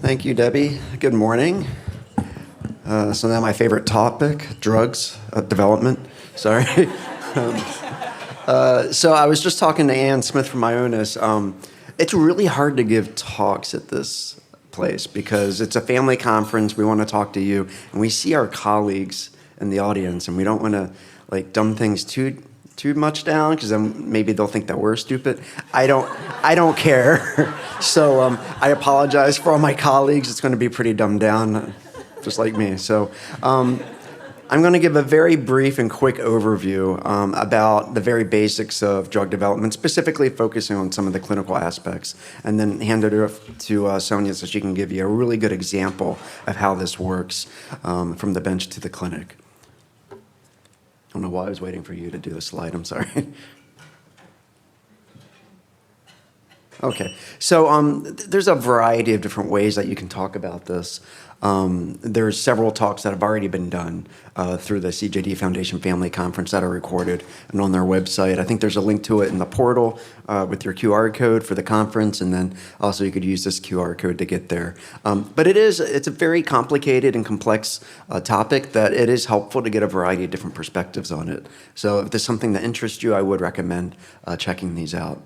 Thank you, Debbie. Good morning. So now my favorite topic, drugs development. Sorry. So I was just talking to Ann Smith from Ionis. It's really hard to give talks at this place because it's a family conference. We want to talk to you, and we see our colleagues in the audience, and we don't want to dumb things too much down because then maybe they'll think that we're stupid. I don't care. So I apologize for all my colleagues. It's going to be pretty dumbed down, just like me. So I'm going to give a very brief and quick overview about the very basics of drug development, specifically focusing on some of the clinical aspects, and then hand it off to Sonia so she can give you a really good example of how this works from the bench to the clinic. I don't know why I was waiting for you to do the slide. I'm sorry. Okay, so there's a variety of different ways that you can talk about this. There's several talks that have already been done through the CJD Foundation Family Conference that are recorded and on their website. I think there's a link to it in the portal with your QR code for the conference, and then also you could use this QR code to get there. But it's a very complicated and complex topic that it is helpful to get a variety of different perspectives on it. So if there's something that interests you, I would recommend checking these out.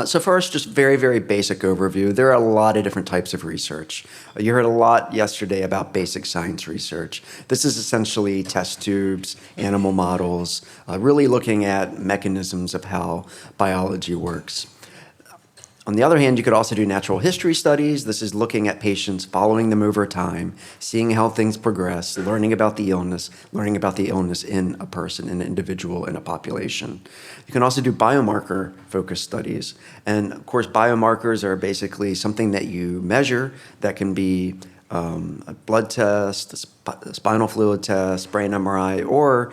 So first, just very, very basic overview. There are a lot of different types of research. You heard a lot yesterday about basic science research. This is essentially test tubes, animal models, really looking at mechanisms of how biology works. On the other hand, you could also do natural history studies. This is looking at patients, following them over time, seeing how things progress, learning about the illness in a person, in an individual, in a population. You can also do biomarker-focused studies. And of course, biomarkers are basically something that you measure that can be a blood test, a spinal fluid test, brain MRI, or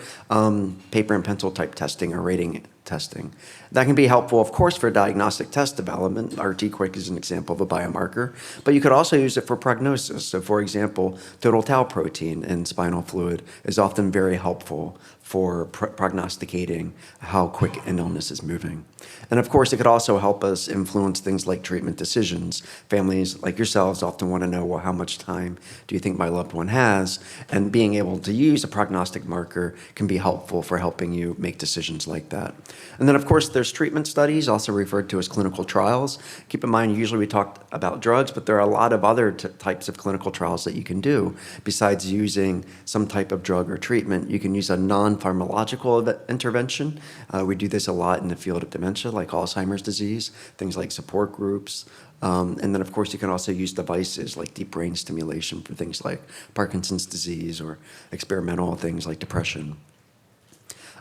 paper and pencil type testing or rating testing. That can be helpful, of course, for diagnostic test development. RT-QuIC is an example of a biomarker, but you could also use it for prognosis. So for example, total tau protein in spinal fluid is often very helpful for prognosticating how quick an illness is moving. And of course, it could also help us influence things like treatment decisions. Families like yourselves often want to know, well, how much time do you think my loved one has? And being able to use a prognostic marker can be helpful for helping you make decisions like that. And then, of course, there's treatment studies, also referred to as clinical trials. Keep in mind, usually we talk about drugs, but there are a lot of other types of clinical trials that you can do. Besides using some type of drug or treatment, you can use a non-pharmacological intervention. We do this a lot in the field of dementia, like Alzheimer's disease, things like support groups. And then, of course, you can also use devices like deep brain stimulation for things like Parkinson's disease or experimental things like depression.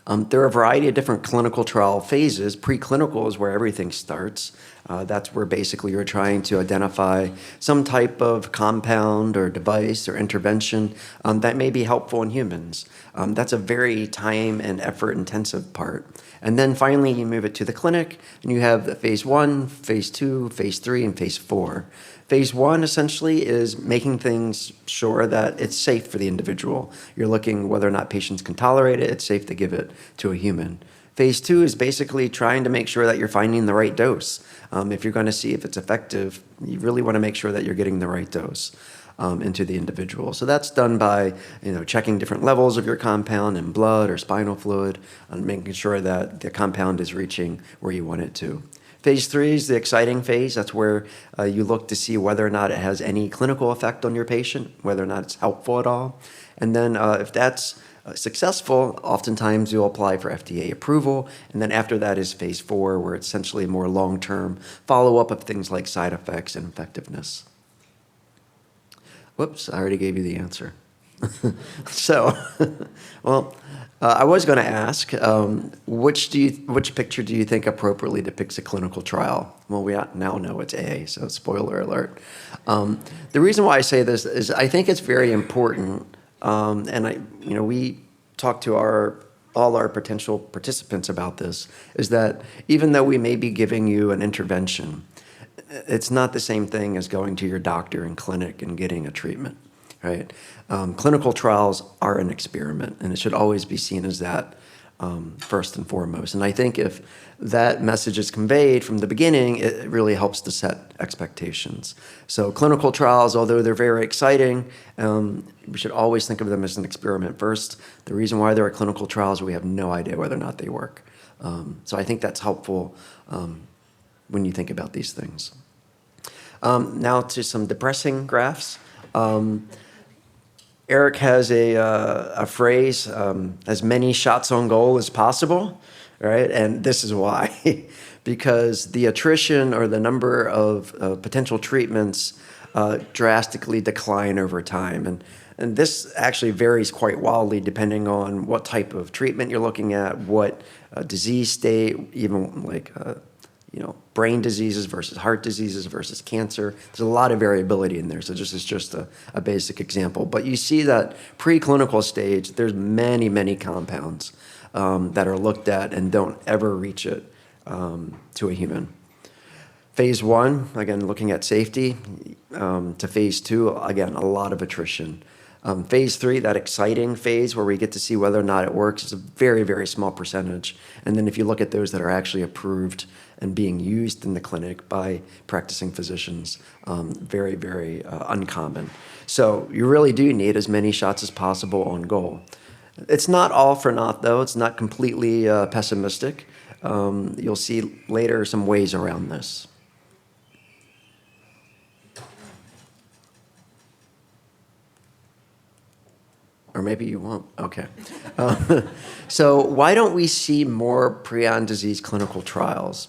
There are a variety of different clinical trial phases. Preclinical is where everything starts. That's where basically you're trying to identify some type of compound or device or intervention that may be helpful in humans. That's a very time and effort intensive part. And then finally you move it to the clinic and you have the phase 1, phase 2, phase 3, and phase 4. Phase 1 essentially is making things sure that it's safe for the individual. You're looking whether or not patients can tolerate it, it's safe to give it to a human. Phase 2 is basically trying to make sure that you're finding the right dose. If you're going to see if it's effective, you really want to make sure that you're getting the right dose into the individual. So that's done by checking different levels of your compound in blood or spinal fluid and making sure that the compound is reaching where you want it to. Phase 3 is the exciting phase. That's where you look to see whether or not it has any clinical effect on your patient, whether or not it's helpful at all. And then if that's successful, oftentimes you'll apply for FDA approval. And then after that is phase 4, where it's essentially more long-term follow-up of things like side effects and effectiveness. Whoops, I already gave you the answer. So, well, I was going to ask, which picture do you think appropriately depicts a clinical trial? Well, we now know it's A, so spoiler alert. The reason why I say this is I think it's very important, and we talk to all our potential participants about this, is that even though we may be giving you an intervention, it's not the same thing as going to your doctor in clinic and getting a treatment, right? Clinical trials are an experiment, and it should always be seen as that. first and foremost. And I think if that message is conveyed from the beginning, it really helps to set expectations. So clinical trials, although they're very exciting, we should always think of them as an experiment first. The reason why there are clinical trials, we have no idea whether or not they work. So I think that's helpful when you think about these things. Now to some depressing graphs. Eric has a phrase, as many shots on goal as possible, right? And this is why. Because the attrition or the number of potential treatments drastically decline over time. And this actually varies quite wildly depending on what type of treatment you're looking at, what disease state, even like brain diseases versus heart diseases versus cancer. There's a lot of variability in there. So this is just a basic example. But you see that preclinical stage, there's many, many compounds that are looked at and don't ever reach it to a human. Phase 1, again, looking at safety, to phase 2, again, a lot of attrition. Phase 3, that exciting phase where we get to see whether or not it works, is a very, very small percentage. And then if you look at those that are actually approved and being used in the clinic by practicing physicians, very, very uncommon. So you really do need as many shots as possible on goal. It's not all for naught, though. It's not completely pessimistic. You'll see later some ways around this. Or maybe you won't. Okay. So why don't we see more prion disease clinical trials?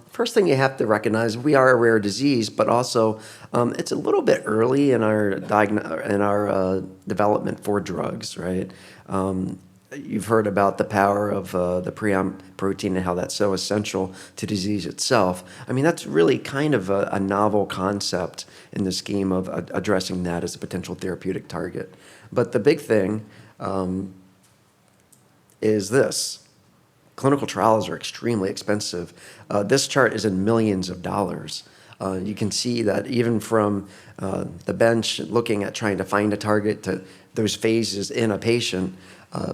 First thing you have to recognize, we are a rare disease, but also it's a little bit early in our development for drugs, right? You've heard about the power of the prion protein and how that's so essential to disease itself. I mean, that's really kind of a novel concept in the scheme of addressing that as a potential therapeutic target. But the big thing is this. Clinical trials are extremely expensive. This chart is in millions of dollars. You can see that even from the bench, looking at trying to find a target to those phases in a patient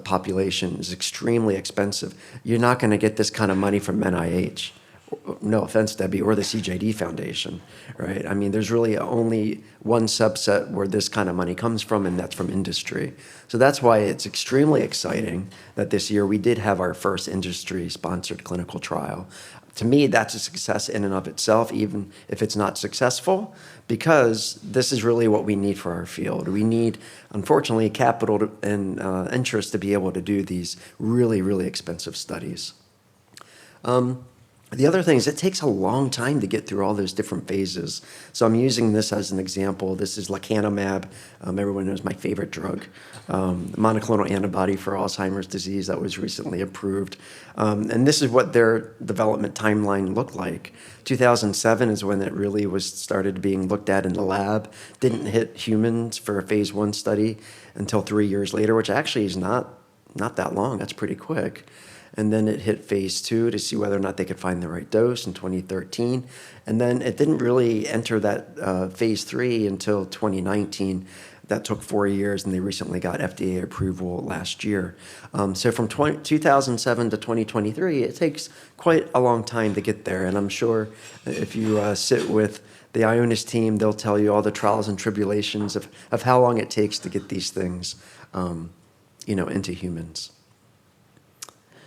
population is extremely expensive. You're not going to get this kind of money from NIH. No offense, Debbie, or the CJD Foundation, right? I mean, there's really only one subset where this kind of money comes from, and that's from industry. So that's why it's extremely exciting that this year we did have our first industry-sponsored clinical trial. To me, that's a success in and of itself, even if it's not successful, because this is really what we need for our field. We need, unfortunately, capital and interest to be able to do these really, really expensive studies. The other thing is it takes a long time to get through all those different phases. So I'm using this as an example. This is lecanemab. Everyone knows my favorite drug, monoclonal antibody for Alzheimer's disease that was recently approved. And this is what their development timeline looked like. 2007 is when it really was started being looked at in the lab. Didn't hit humans for a phase 1 study until 3 years later, which actually is not that long. That's pretty quick. And then it hit phase 2 to see whether or not they could find the right dose in 2013. And then it didn't really enter that phase 3 until 2019. That took 4 years, and they recently got FDA approval last year. So from 2007 to 2023, it takes quite a long time to get there. And I'm sure if you sit with the Ionis team, they'll tell you all the trials and tribulations of how long it takes to get these things into humans.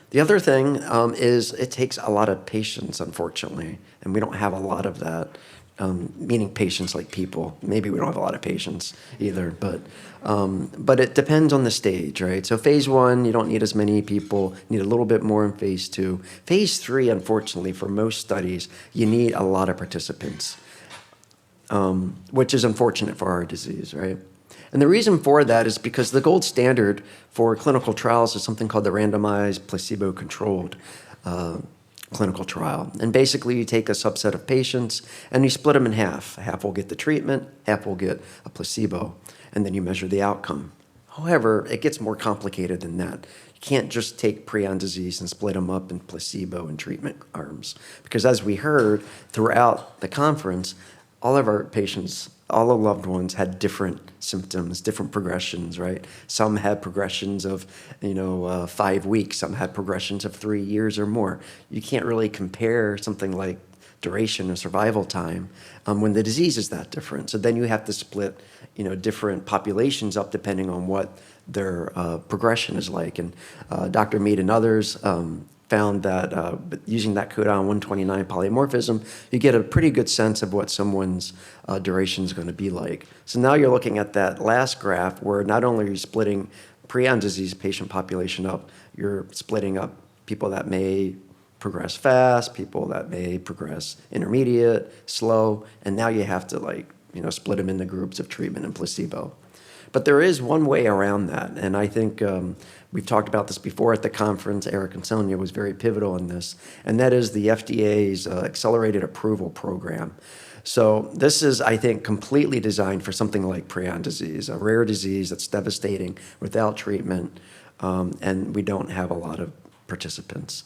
The other thing is it takes a lot of patience, unfortunately, and we don't have a lot of that, meaning patience like people. Maybe we don't have a lot of patience either, but it depends on the stage, right? So phase 1, you don't need as many people, you need a little bit more in phase 2. Phase 3, unfortunately, for most studies, you need a lot of participants, which is unfortunate for our disease, right? And the reason for that is because the gold standard for clinical trials is something called the randomized placebo-controlled clinical trial. And basically you take a subset of patients and you split them in half. Half will get the treatment, half will get a placebo, and then you measure the outcome. However, it gets more complicated than that. You can't just take prion disease and split them up in placebo and treatment arms. Because as we heard throughout the conference, all of our patients, all the loved ones had different symptoms, different progressions, right? Some had progressions of, 5 weeks. Some had progressions of 3 years or more. You can't really compare something like duration or survival time when the disease is that different. So then you have to split, different populations up depending on what their progression is like. And Dr. Mead and others found that using that codon 129 polymorphism, you get a pretty good sense of what someone's duration is going to be like. So now you're looking at that last graph where not only are you splitting prion disease patient population up, you're splitting up people that may progress fast, people that may progress intermediate, slow, and now you have to split them into groups of treatment and placebo. But there is one way around that, and I think we've talked about this before at the conference. Eric and Sonia was very pivotal in this, and that is the FDA's Accelerated Approval Program. So this is, I think, completely designed for something like prion disease, a rare disease that's devastating without treatment, and we don't have a lot of participants.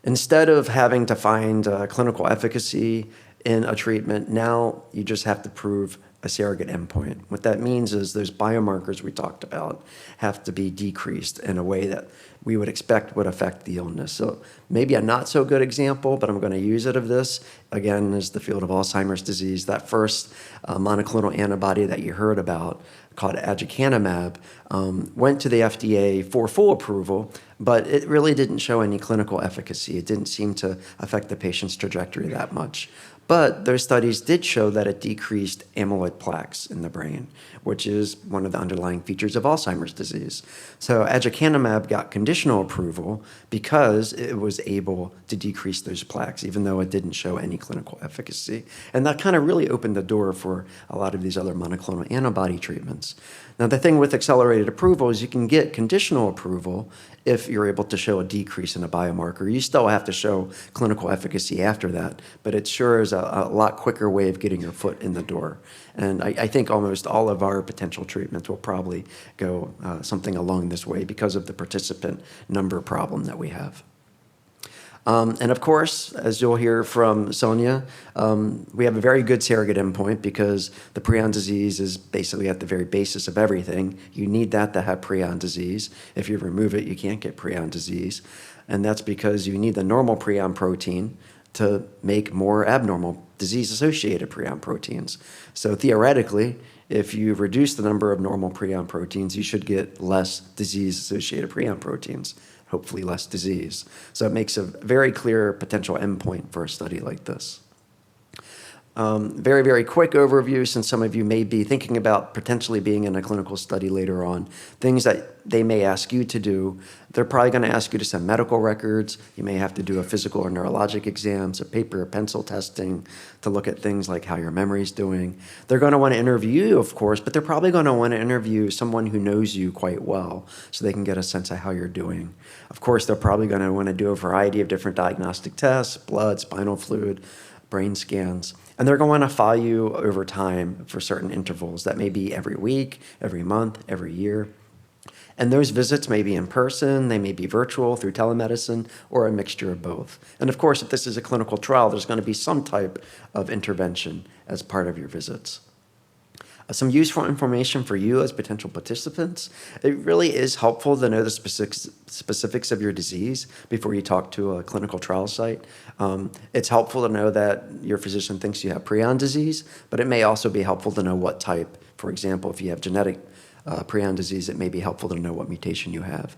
Instead of having to find clinical efficacy in a treatment, now you just have to prove a surrogate endpoint. What that means is those biomarkers we talked about have to be decreased in a way that we would expect would affect the illness. So maybe a not so good example, but I'm going to use it of this, again, is the field of Alzheimer's disease. That first monoclonal antibody that you heard about, called aducanumab, went to the FDA for full approval, but it really didn't show any clinical efficacy. It didn't seem to affect the patient's trajectory that much. But those studies did show that it decreased amyloid plaques in the brain, which is one of the underlying features of Alzheimer's disease. So aducanumab got conditional approval because it was able to decrease those plaques, even though it didn't show any clinical efficacy. And that kind of really opened the door for a lot of these other monoclonal antibody treatments. Now, the thing with accelerated approval is you can get conditional approval if you're able to show a decrease in a biomarker. You still have to show clinical efficacy after that, but it sure is a lot quicker way of getting your foot in the door. And I think almost all of our potential treatments will probably go something along this way because of the participant number problem that we have. And of course, as you'll hear from Sonia, we have a very good surrogate endpoint because the prion disease is basically at the very basis of everything. You need that to have prion disease. If you remove it, you can't get prion disease. And that's because you need the normal prion protein to make more abnormal disease-associated prion proteins. So theoretically, if you reduce the number of normal prion proteins, you should get less disease-associated prion proteins, hopefully less disease. So it makes a very clear potential endpoint for a study like this. Very, very quick overview, since some of you may be thinking about potentially being in a clinical study later on. Things that they may ask you to do, they're probably going to ask you to send medical records. You may have to do a physical or neurologic exam, so paper or pencil testing to look at things like how your memory's doing. They're going to want to interview you, of course, but they're probably going to want to interview someone who knows you quite well so they can get a sense of how you're doing. Of course, they're probably going to want to do a variety of different diagnostic tests, blood, spinal fluid, brain scans. And they're going to follow you over time for certain intervals. That may be every week, every month, every year. And those visits may be in person, they may be virtual through telemedicine, or a mixture of both. And of course, if this is a clinical trial, there's going to be some type of intervention as part of your visits. Some useful information for you as potential participants. It really is helpful to know the specifics of your disease before you talk to a clinical trial site. It's helpful to know that your physician thinks you have prion disease, but it may also be helpful to know what type. For example, if you have genetic prion disease, it may be helpful to know what mutation you have.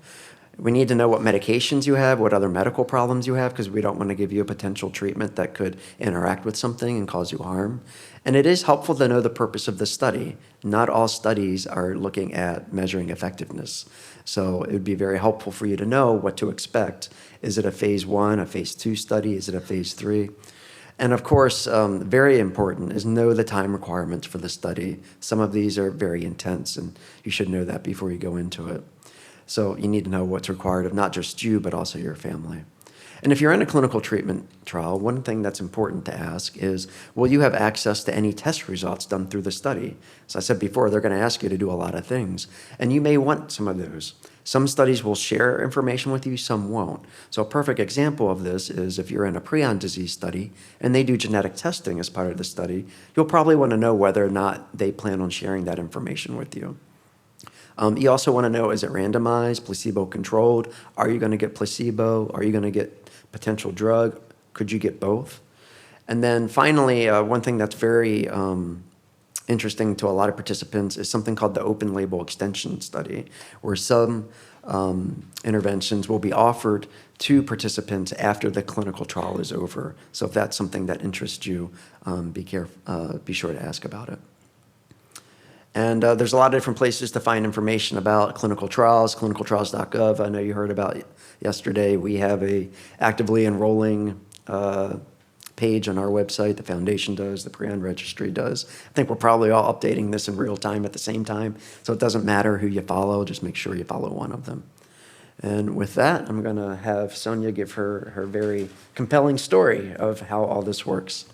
We need to know what medications you have, what other medical problems you have, because we don't want to give you a potential treatment that could interact with something and cause you harm. And it is helpful to know the purpose of the study. Not all studies are looking at measuring effectiveness. So it would be very helpful for you to know what to expect. Is it a phase 1, a phase 2 study? Is it a phase 3? And of course, very important is know the time requirements for the study. Some of these are very intense, and you should know that before you go into it. So you need to know what's required of not just you, but also your family. And if you're in a clinical treatment trial, one thing that's important to ask is, will you have access to any test results done through the study? As I said before, they're going to ask you to do a lot of things, and you may want some of those. Some studies will share information with you, some won't. So a perfect example of this is if you're in a prion disease study and they do genetic testing as part of the study, you'll probably want to know whether or not they plan on sharing that information with you. You also want to know, is it randomized, placebo-controlled? Are you going to get placebo? Are you going to get potential drug? Could you get both? And then finally, one thing that's very interesting to a lot of participants is something called the open label extension study, where some interventions will be offered to participants after the clinical trial is over. So if that's something that interests you, be sure to ask about it. And there's a lot of different places to find information about clinical trials, clinicaltrials.gov. I know you heard about it yesterday. We have a actively enrolling page on our website. The foundation does, the Prion Registry does. I think we're probably all updating this in real time at the same time, so it doesn't matter who you follow, just make sure you follow one of them. And with that, I'm going to have Sonia give her very compelling story of how all this works.